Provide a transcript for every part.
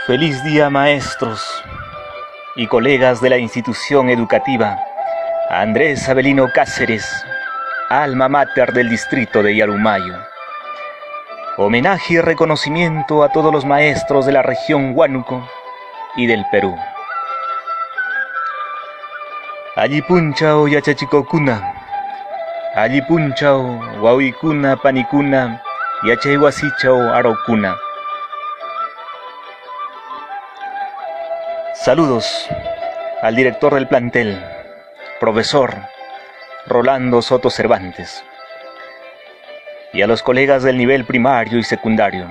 Feliz día, maestros y colegas de la institución educativa Andrés Avelino Cáceres, alma mater del distrito de Yarumayo. Homenaje y reconocimiento a todos los maestros de la región Huánuco y del Perú. Allipunchao yachachikokuna, allipunchao wawikuna panikuna, yachayhuasichao arokuna. Saludos al director del plantel, profesor Rolando Soto Cervantes, y a los colegas del nivel primario y secundario,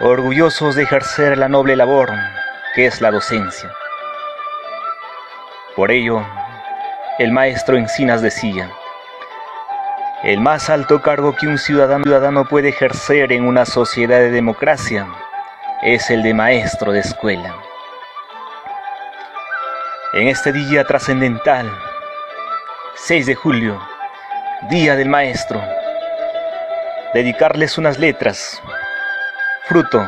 orgullosos de ejercer la noble labor que es la docencia. Por ello, el maestro Encinas decía: el más alto cargo que un ciudadano puede ejercer en una sociedad de democracia es el de maestro de escuela. En este día trascendental, 6 de julio, Día del Maestro, dedicarles unas letras, fruto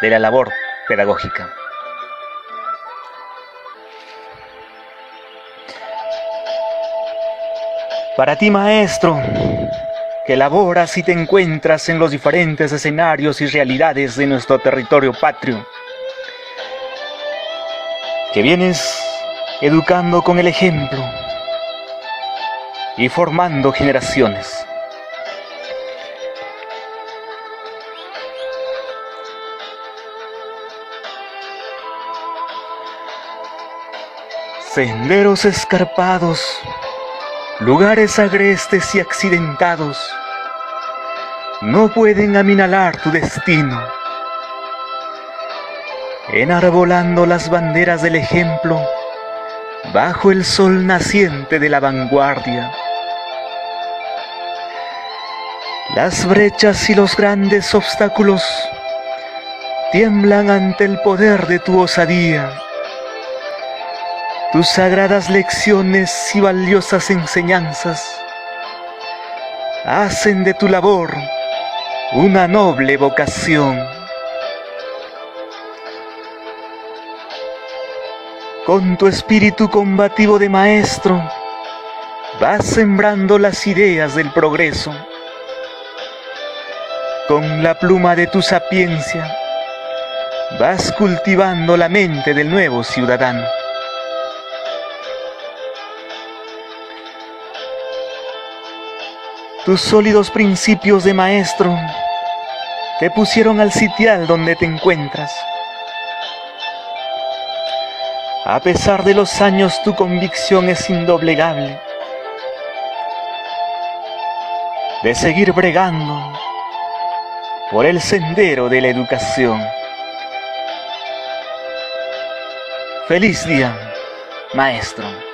de la labor pedagógica. Para ti, maestro, que laboras y te encuentras en los diferentes escenarios y realidades de nuestro territorio patrio, que vienes educando con el ejemplo y formando generaciones. Senderos escarpados, lugares agrestes y accidentados, no pueden aminalar tu destino. Enarbolando las banderas del ejemplo, bajo el sol naciente de la vanguardia. Las brechas y los grandes obstáculos tiemblan ante el poder de tu osadía. Tus sagradas lecciones y valiosas enseñanzas hacen de tu labor una noble vocación. Con tu espíritu combativo de maestro, vas sembrando las ideas del progreso. Con la pluma de tu sapiencia, vas cultivando la mente del nuevo ciudadano. Tus sólidos principios de maestro te pusieron al sitial donde te encuentras. A pesar de los años, tu convicción es indoblegable de seguir bregando por el sendero de la educación. Feliz día, maestro.